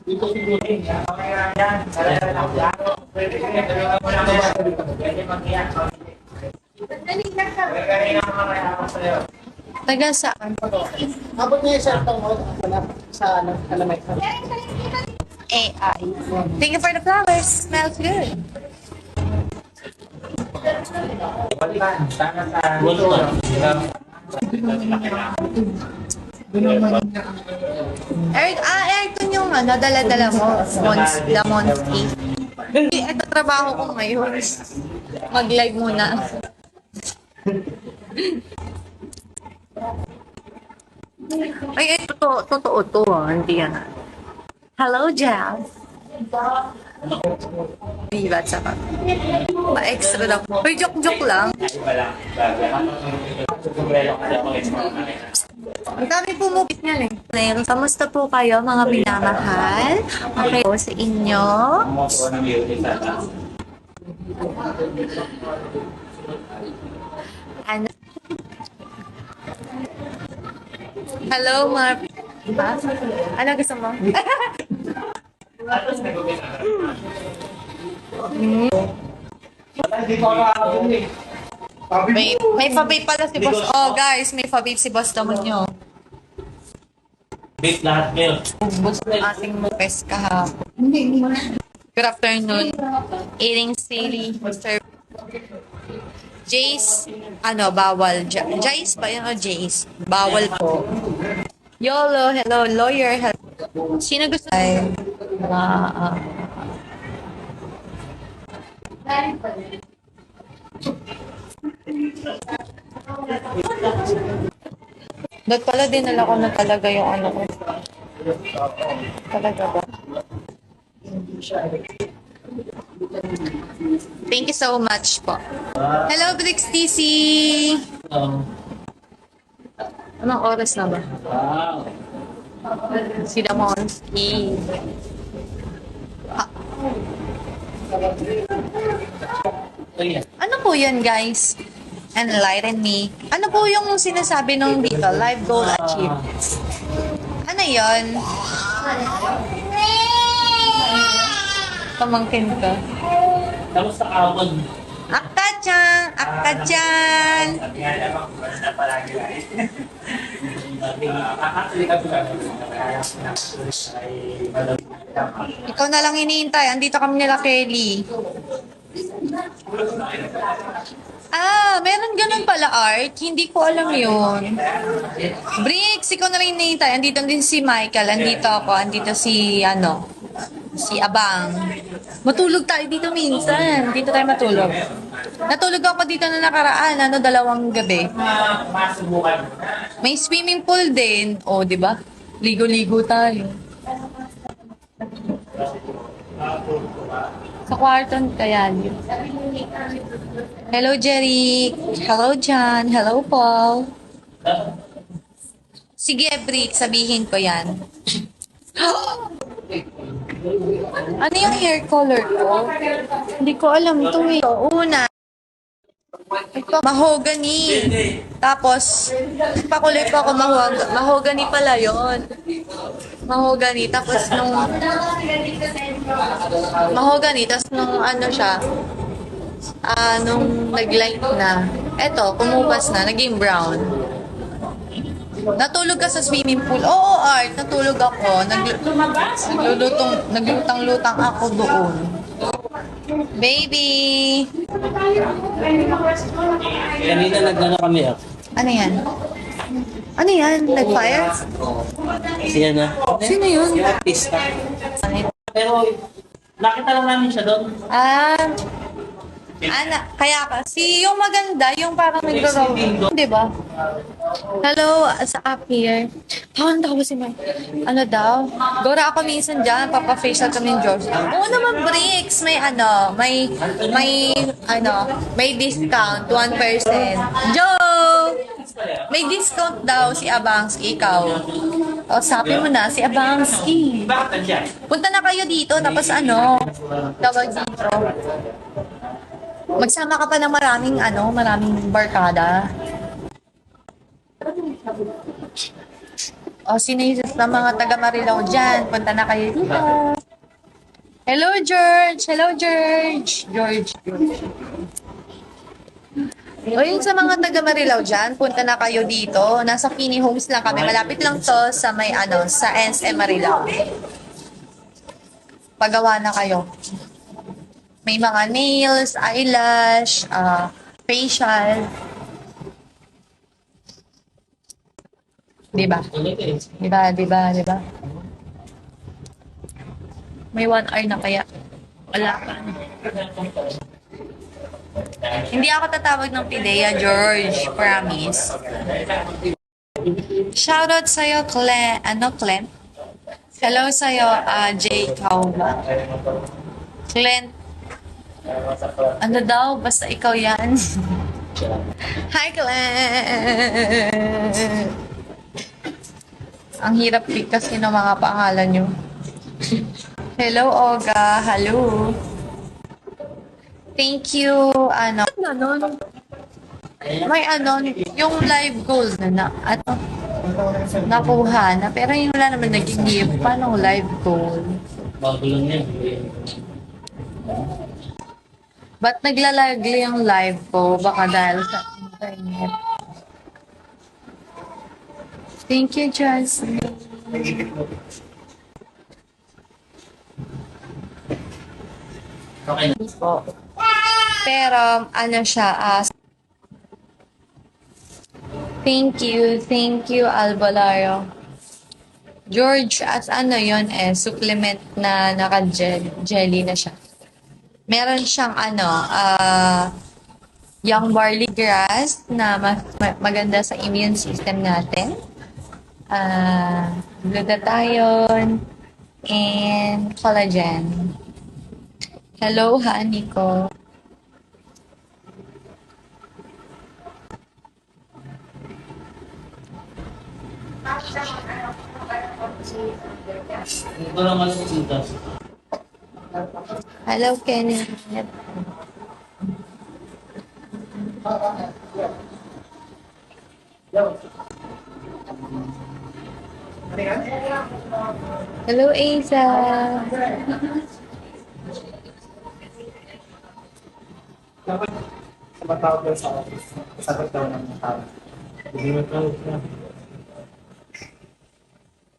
Dito siguro. Taga saan? Abot niya yung cellphone mo sa kalamay. AI. Thank you for the flowers. Smells good. Ayrton yung dala-dala mo. The Monski. Ito trabaho ko ngayon. Mag-live muna. Ay, totoo to. Hindi yan. Hello, Jazz. Diba, tsaka. Pa-extra lang. Uy, joke lang. Ang dami pumupit niyan eh. Kamusta po kayo, mga minamahal? Okay po sa inyo? Ano? Hello, mga... Ano gusto mo? May pa-vape pala si boss. Oh, guys, may pa-vape si boss naman nyo. Vape lahat kayo. Boss ng ating mupes kahapon. Good afternoon. Eating silly. Mr. Jace, bawal. Jace ba yun o Jace? Bawal po. YOLO, hello, lawyer, hello. Sino gusto? Ay, Dot pala dinala ko na talaga yung ano ko. Talaga ba? Thank you so much po. Hello, Brix TC! Anong oras na ba? Wow. Si Damonski. Ano po yun, guys? Enlighten me. Ano po yung sinasabi nung dito? Live goal achieved. Ano yun? Pamangkin ka. Tapos sa kapon. Akka-chan! Akka-chan! Ikaw na lang iniintay. Andito kami nila Kelly. Meron ganun pala, Art. Hindi ko alam yun. Bricks, ikaw na lang iniintay. Andito din si Michael. Andito ako. Andito si Abang. Matulog tayo dito minsan. Dito tayo matulog. Natulog ako dito na nakaraan. 2 gabi. May swimming pool din. O, di ba? Ligo-ligo tayo. Sa kwarton kaya yun. Hello, Jerry. Hello, John. Hello, Paul. Sige, Brick. Sabihin ko yan. Ano yung hair color ko? Hindi ko alam ito eh. Una, mahogany. Tapos, pakulay pa ako mahogany pala yon. Mahogany. Tapos mahogany. Tapos nung nag-light na, eto, kumupas na, naging brown. Natulog ka sa swimming pool? Oo, Art. Natulog ako. Naglutang-lutang ako doon. Baby! Kanina nagano kami Ano yan? Ano yan? Nag-fire? Siya na. Sino yun? Yung artista. Pero nakita lang namin siya doon. Kaya yung maganda, yung parang nagro-roll. Diba? Hello, sa app here. Parang daw si Mike. Ano daw? Gora ako minsan dyan, papafacial kami ng George. Oo naman, Bricks. May discount, 1%. Joe! May discount daw si Abangski, ikaw. O, sabi mo na, si Abangski. Bakit nandiyan? Punta na kayo dito, tapos tawag dito. Magsama ka pa ng maraming barkada. O, sino yung sa mga taga Marilao dyan? Punta na kayo dito. Hello, George! Hello, George! George. O, yun sa mga taga Marilao dyan, punta na kayo dito. Nasa Kini Homes lang kami. Malapit lang to sa may sa NSM Marilao. Pagawa na kayo. May mga nails, eyelash, facial. Diba? Diba? May 1 hour na kaya. Wala pa. Hindi ako tatawag ng Pidea, George. Promise. Shoutout sa'yo, Clint? Hello sa'yo, Jay Kauba. Clint. Ano daw? Basta ikaw yan. Hi, Clint! Ang hirap kasi ng mga pangalan nyo. Hello, Oga. Hello. Thank you. May yung live gold nakuha na. Pero yung wala naman naging gift. Paano live gold? Bago lang yan. Ba't naglalagli yung live ko? Baka dahil sa internet. Thank you, Jasmine. Okay na. Po. Pero, siya, thank you, Albolaro. George, yun supplement na naka-jelly na siya. Meron siyang, young barley grass na maganda sa immune system natin. Glutathione and collagen. Hello, honey ko. Ito naman sa sitas. Hello, Kenneth. Hello, Asa. Dapat matawag daw sa office. Sagot daw ng tao. Hindi mo tawag na.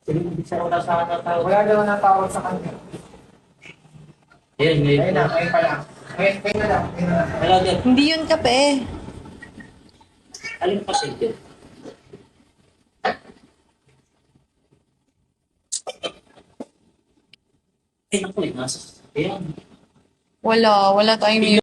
Hindi siya wala sa akin tawag. Wala daw na tawag sa kanya. Ayun, ngayon Ayun na, ngayon pa lang. Ngayon na lang. Hello, Dad. Hindi yun kape. Alin pa siya dyan? Ay, naku, nasa. Ayan. Wala tayong